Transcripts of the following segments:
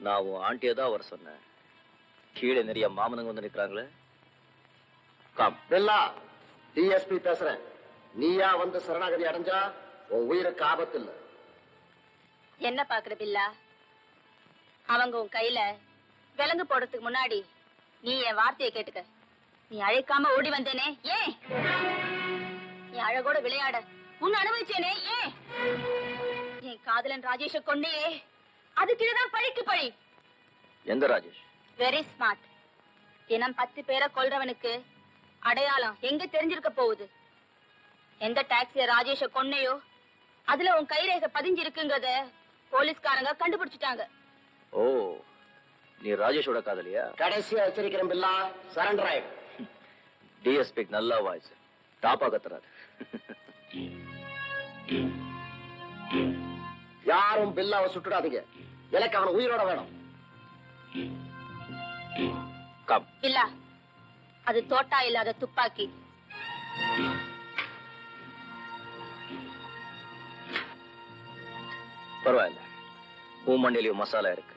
நான் உன் ஆண்டியை தான் வர சொன்னேன். கீழே நிறைய மாமனுங்க வந்து நிற்கிறாங்களே. காம். பில்லா, டிஎஸ்பி பேசுறேன். நீயா வந்து சரணாகதி அடைஞ்சா உன் உயிருக்கு ஆபத்து இல்ல. என்ன பாக்குற பில்லா? அவங்க உன் கையில விலங்கு போடுறதுக்கு முன்னாடி நீ என் வார்த்தையை கேட்டுக்க. நீ அழைக்காம ஓடி வந்தேனே ஏன்? நீ அழகோட விளையாட உன்னை அனுபவிச்சேனே ஏன்? என் காதலன் ராஜேஷ கொண்டே அதுக்குதான் பழிக்கு பழி. எந்த ராஜேஷ்? Very smart. தினம் 10 பேரை கொல்றவனுக்கு அடையாளம் எங்க தெரிஞ்சிருக்க போகுது? எந்த டாக்ஸிய ராஜேஷ கொன்னையோ அதுல உன் கைரேகை பதிஞ்சிருக்குங்கிறத போலீஸ்காரங்க கண்டுபிடிச்சிட்டாங்க. ஓ, நீ ராஜேஷோட காதலியா? கடைசியா எச்சரிக்கிறேன் பில்லா, சரண்டர் ஆயிடு. டிஎஸ்பிக்கு நல்லா வாய்ஸ், டாப்பா கத்துறாரு. யாரும் பில்லாவை சுட்டுடாதீங்க. எனக்கு அவன் உயிரோட வேணும். கம். இல்ல, அது தோட்டா இல்லாத துப்பாக்கி. பரவாயில்ல, பூமண்டியிலும் மசாலா இருக்கு.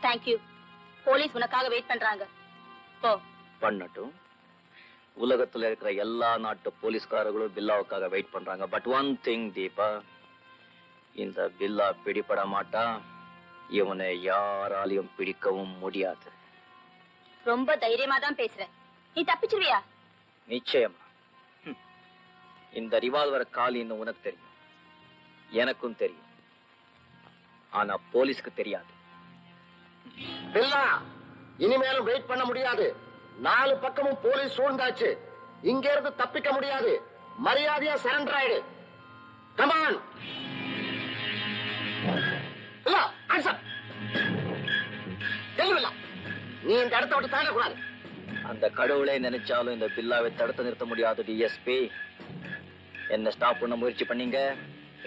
தேங்க்யூ. போலீஸ் உனக்காக வெயிட் பண்றாங்க. போ. பண்ணட்டும். உலகத்துல இருக்கிற எல்லா நாட்டு போலீஸ்காரர்களும் பில்லாவுக்காக வெயிட் பண்றாங்க. பட் ஒன் திங் தீபா, இந்த பில்லா பிடிபட மாட்டா. இவனை யாராலையும் பிடிக்கவும் முடியாது. ரொம்ப தைரியமா தான் பேசுற. நீ தப்பிச்சிருவியா? நிச்சயமா. இந்த ரிவால்வரை காலின்னு உனக்கு தெரியும், எனக்கும் தெரியும். ஆனா போலீஸ்க்கு தெரியாது. பில்லா, இனிமேலும் வெயிட் பண்ண முடியாது. 4 பக்கமும் போலீஸ் சூழ்ந்தாச்சு. இங்க இருந்து தப்பிக்க முடியாது. மரியாதையா சரண்டர் ஆயிடு. கமான். நீ இந்த இடத்தை விட்டு தாண்டக்கூடாது. அந்த கடவுளை நினைச்சாலும் இந்த பில்லாவை தடுத்து நிறுத்த முடியாது. டிஎஸ்பி, என்ன ஸ்டாப் பண்ண முயற்சி பண்ணீங்க,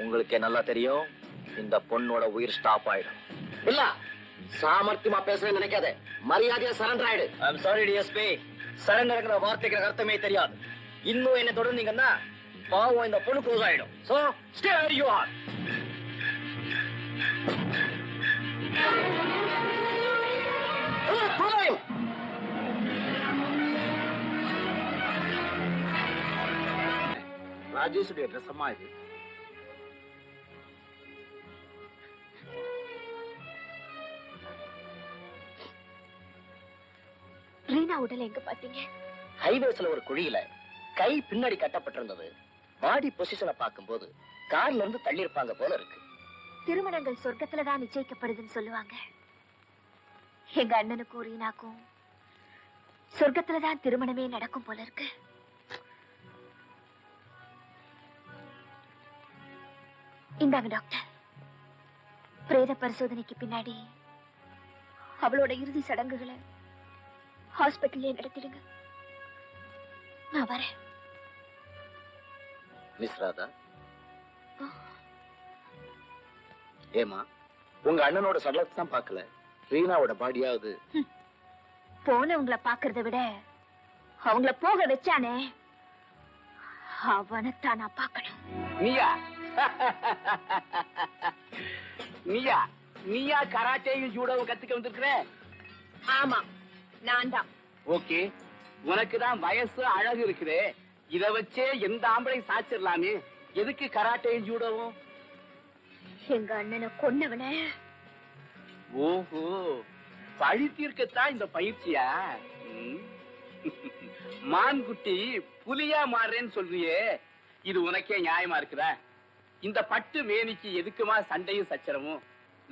உங்களுக்கே நல்லா தெரியும் இந்த பொண்ணோட உயிர் ஸ்டாப் ஆயிடும். பில்லா, சாமர்த்தியமா பேசுறேன்னு நினைக்காத. மரியாதையா சரண்டர் ஆயிடு. ஐ அம் சாரி டிஎஸ்பி, சரண்டர்ங்கிற வார்த்தைக்கு அர்த்தமே தெரியாது. இன்னும் என்ன தொடர்ந்தீங்கன்னா பாவம் இந்த பொண்ணு க்ளோஸ் ஆயிடும். So stay where you are. ராஜேஷுடைய ட்ரெஸ் அம்மா இது. ரீனா உடல் எங்க பாத்தீங்க? ஹைவேஸ்ல ஒரு குழியில கை பின்னாடி கட்டப்பட்டிருந்தது. பாடி பொசிஷனை பார்க்கும்போது கார்ல இருந்து தள்ளி இருப்பாங்க போல இருக்கு. திருமணங்கள் சொர்க்கத்துலதான் நிச்சயிக்கப்படுதுன்னு சொல்லுவாங்க. எங்க அண்ணனுக்கும் ரீனாக்கும் சொர்க்கத்துலதான் திருமணமே நடக்கும் போல இருக்கு. இந்தாங்க டாக்டர், பிரேத பரிசோதனைக்கு பின்னாடி அவளோட இறுதி சடங்குகளை ஹாஸ்பிட்டல்லே நடத்திடுங்க. நான் வரேன். மிஸ் ராதா, ஏமா உங்க அண்ணனோட சடலத்தை தான் பார்க்கல, ரீனாவோட பாடியாவது? போனவங்களை பாக்குறத விட அவங்கள போக வச்சானே, அவனைத்தான் நான் பார்க்கணும். நீயா நீயா நீயா கராட்டேயும் ஜூடோவும் கத்துக்க வந்திருக்கிற? ஆமா, நான் தான். ஓகே, உனக்கு தான் வயசு அழகு இருக்குது. இத வச்சே எந்த ஆம்பளை சாச்சிடலாமே. எதுக்கு கராட்டேயும் ஜூடோவும்? எங்க அண்ணனை கொன்னவன. ஓஹோ, பழி தீர்க்கத்தான் இந்த பயிற்சியா? மான்குட்டி புலியா மாறுறேன்னு சொல்றியே, இது உனக்கே நியாயமா இருக்குதா? இந்த பட்டு மேனிக்கு எதுக்குமா சண்டையும் சச்சரவும்?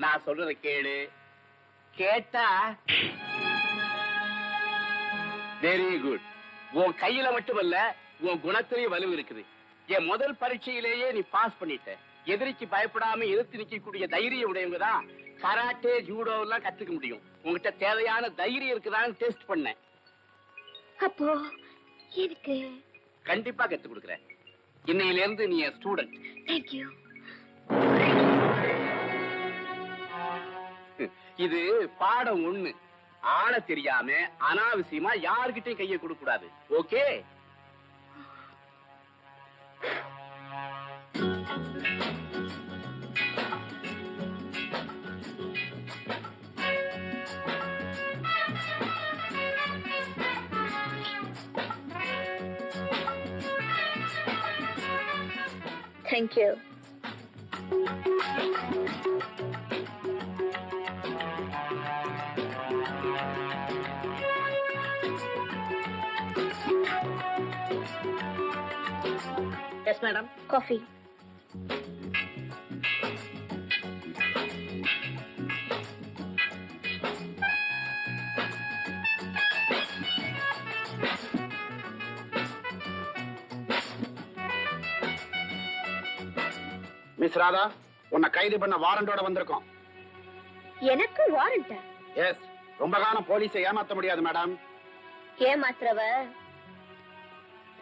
நான் சொல்றத கேளு. கேட்டா வெரி குட். உன் கையில மட்டுமல்ல, உன் குணத்திலேயே வலு இருக்குது. என் முதல் பரீட்சையிலேயே நீ பாஸ் பண்ணிட்ட. எதிரிக்கு பயப்படாம எதிர்த்து நிக்கக்கூடிய தைரியம் உடையவங்க தான் கராட்டே ஜூடோ எல்லாம் கத்துக்க முடியும். உங்ககிட்ட தேவையான தைரியம் இருக்குதான்னு டெஸ்ட் பண்ணேன். அப்போ எனக்கு கண்டிப்பா கத்து கொடுக்குறேன். இன்னையில இருந்து நீ ஸ்டூடெண்ட். தேங்க்யூ. இது பாடம் 1. ஆள தெரியாம அனாவசியமா யாருகிட்டையும் கையை கொடுக்க கூடாது. Okay? Thank you. Yes madam. Coffee. Miss Radha, உன்னை கைது பண்ண வாரண்டோட வந்திருக்கோம். எனக்கு வாரண்டா? எஸ். ரொம்ப காலம் போலீஸை ஏமாத்த முடியாது மேடம். ஏமாத்துறவ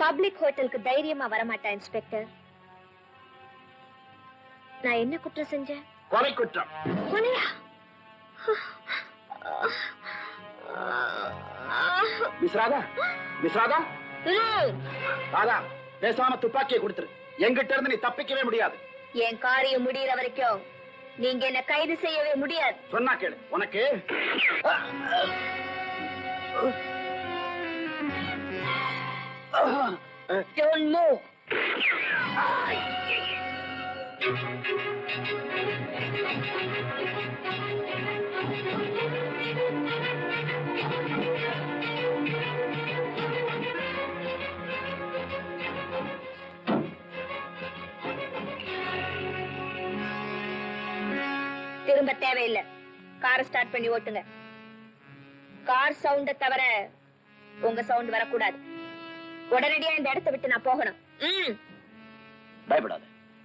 பப்ளிக் ஹோட்டலுக்கு தைரியமா வரமாட்டா இன்ஸ்பெக்டர். நான் என்ன குற்றம் செஞ்சேன்? கொலை குற்றம். கொலையா? மிஸ் ராதா, மிஸ் ராதா, ராதா, பேசாம துப்பாக்கியை கொடுத்துரு. எங்கிட்ட இருந்து நீ தப்பிக்கவே முடியாது. என் காரியம் முடியற வரைக்கும் நீங்க என்ன கைது செய்யவே முடியாது. சொன்னா கேளு. உனக்கு Don't move. திரும்ப தேவையில்லை. காரை ஸ்டார்ட் பண்ணி ஓட்டுங்க. கார் சவுண்ட தவிர உங்க சவுண்ட் வரக்கூடாது. உடனடியா இந்த இடத்தை விட்டு நான் போகணும். பயப்படாத,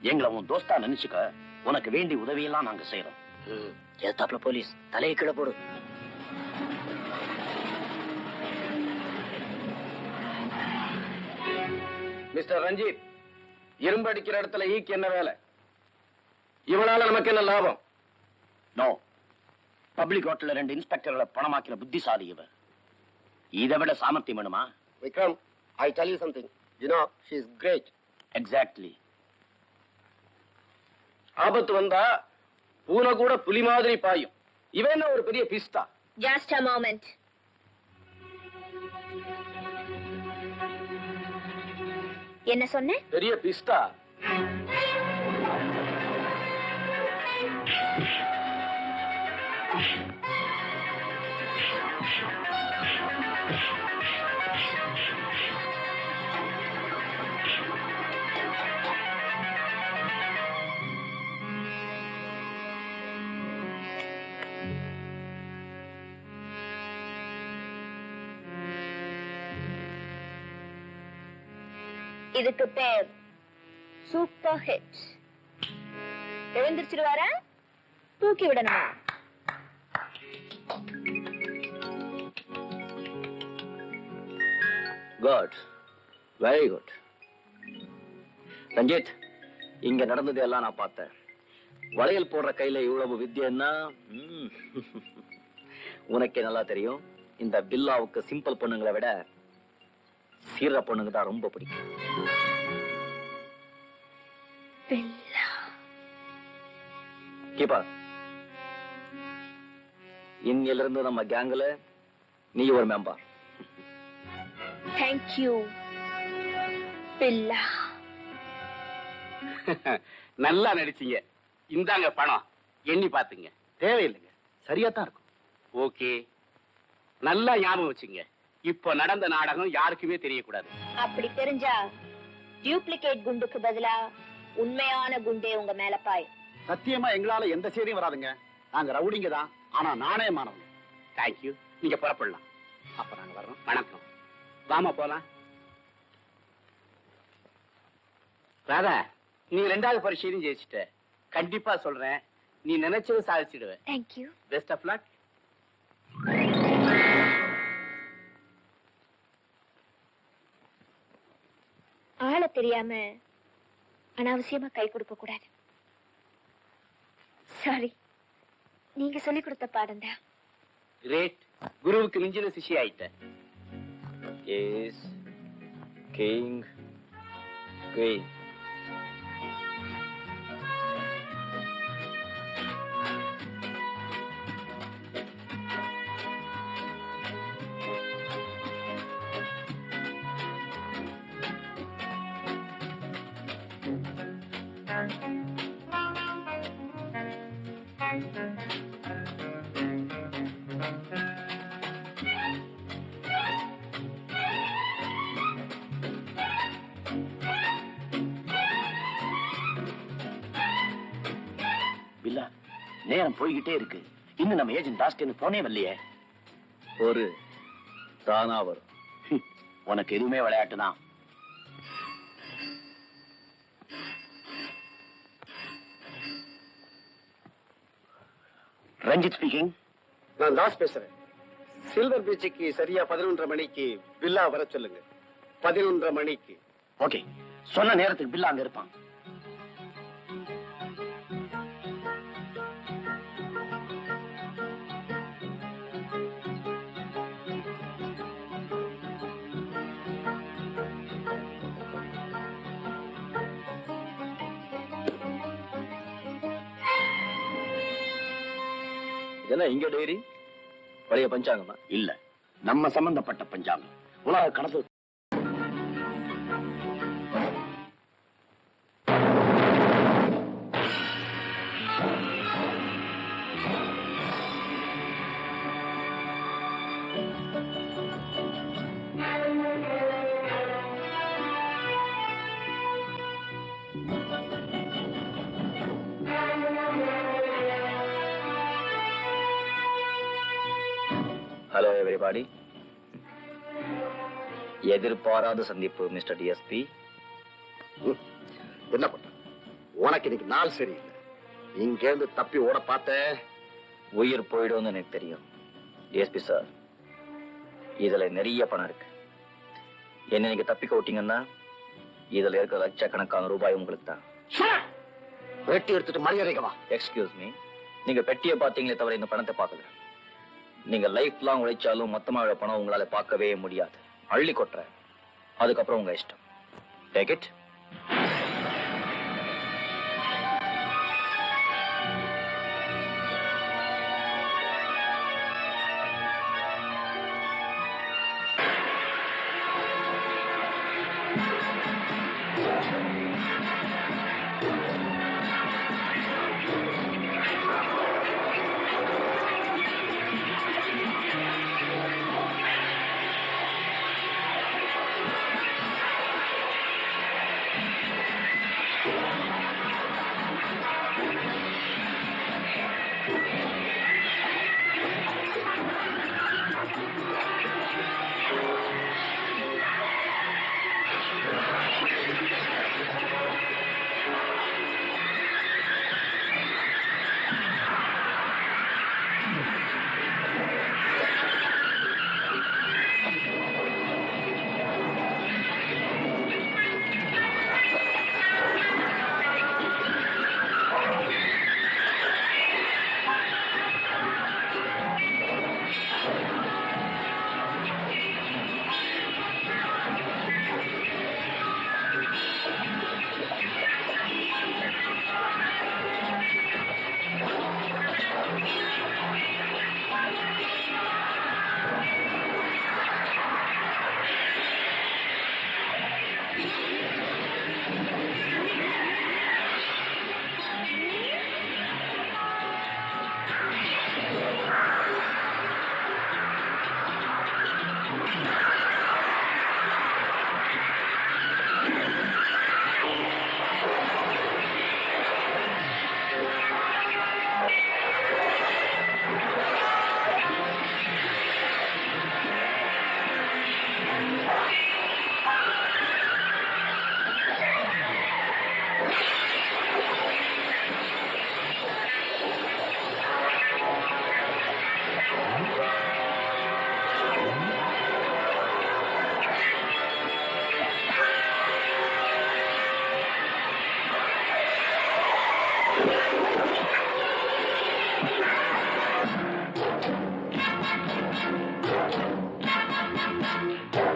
எங்களை உன் தோஸ்தா நினைச்சுக்க. உனக்கு வேண்டிய உதவியெல்லாம் நாங்க செய்யறோம். எத்தாப்புல போலீஸ் தலையை கீழே போடு. மிஸ்டர் ரஞ்சித், இரும்பு அடிக்கிற இடத்துல ஈக்கு என்ன வேலை? இவனால நமக்கு என்ன லாபம்? நோ, பப்ளிக் ஹோட்டல்ல 2 இன்ஸ்பெக்டர்களை பணமாக்கின புத்திசாலி இவன். இதை விட சாமர்த்தியம் வேணுமா? Vikram, I tell you something. You know, she is great. Exactly. ஆபத்து வந்தா பூனை கூட புலி மாதிரி பாயும். இவன் என்ன ஒரு பெரிய பிஸ்தா? Just a moment. என்ன சொன்னேன்? பெரிய பிஸ்தா. இதுக்கு பேர் சூப்பர் ஹிட். எழுந்திருச்சிருவாரா? தூக்கி விடணுமா? Good, very good. ரஞ்சித், இங்க நடந்தது எல்லாம் நான் பார்த்தேன். வளையல் போடுற கையில இவ்வளவு வித்தியன்னா உனக்கே நல்லா தெரியும். இந்த பில்லாவுக்கு சிம்பிள் பொண்ணுங்களை விட சீர பொண்ணுங்க தான் ரொம்ப பிடிக்கும். கீப்பா, இன்னிலிருந்து நம்ம கேங்ல நீ ஒரு மெம்பர். Thank you, பில்லா. நல்லா நடிச்சீங்க. இந்தாங்க பணம், எண்ணி பாத்துங்க. தேவையில்லைங்க, சரியா தான் இருக்கும். ஓகே, நல்லா ஞாபகம் வச்சுங்க. இப்ப நடந்த நாடகம் யாருக்குமே தெரியக்கூடாது. அப்படி தெரிஞ்சா டியூப்ளிகேட் குண்டுக்கு பதிலா உண்மையான குண்டே உங்க மேல பாயும். சத்தியமா எங்களால எந்த சேதியும் வராதுங்க. நாங்க ரவுடிங்க தான், ஆனா நாணயமானவங்க. தேங்க்யூ. நீங்க புறப்படலாம். அப்ப நாங்க வர்றோம். வணக்கம். வாமா போலாம். ராதா, நீ 2வது பரீட்சையிலும் ஜெயிச்சிட்ட. கண்டிப்பா சொல்றேன், நீ நினைச்சது சாதிச்சிடுவ. Thank you. Best of luck. ஆள தெரியாம அனாவசியமா கை கொடுக்க கூடாது. சாரி, நீங்க சொல்லி கொடுத்த பாடம் தான். கிரேட். குருவுக்கு மிஞ்சின சிஷி ஆயிட்ட. S king queen. பில்லா, நேரம் போய்கிட்டே இருக்கு. இன்னும் நம்ம ஏஜென்ட் தாஸ்கன் போனே வரலையே. ஒரு தானா வரும். உனக்கு எதுவுமே விளையாட்டு தான். ரஞ்சித் ஸ்பீக்கிங். நான் தாஸ் பேசுறேன். சில்வர் பீச்சுக்கு சரியா 11:30 மணிக்கு பில்லா வர சொல்லுங்க. 11:30 மணிக்கு. ஓகே, சொன்ன நேரத்துக்கு பில்லா அங்க இருப்பான். இதெல்லாம் இங்க டைரி பழைய பஞ்சாங்கமா? இல்ல, நம்ம சம்பந்தப்பட்ட பஞ்சாங்கம். உலக கணக்கு. ஹலோ எவரிபாடி. எதிர்பாராத சந்திப்பு மிஸ்டர் டிஎஸ்பி. என்ன பண்ண? உனக்கு இன்னைக்கு நாள் சரியில்லை. இங்க இருந்து தப்பி ஓட பார்த்த உயிர் போயிடும்னு எனக்கு தெரியும். டிஎஸ்பி சார், இதுல நிறைய பணம் இருக்கு. என்ன நீங்க தப்பிக்க விட்டீங்கன்னா இதுல இருக்கிற லட்சக்கணக்கான ரூபாய் உங்களுக்கு தான். வெட்டி எடுத்துட்டு மரியாதைக்கு வா. எக்ஸ்கியூஸ் மீ, நீங்க பெட்டியை பார்த்தீங்களே தவிர இந்த பணத்தை பார்க்கல. நீங்க லைஃப் லாங் உழைச்சாலும் மொத்தமா பணம் உங்களால பார்க்கவே முடியாது. அள்ளி கொட்டுற, அதுக்கப்புறம் உங்க இஷ்டம். Take it.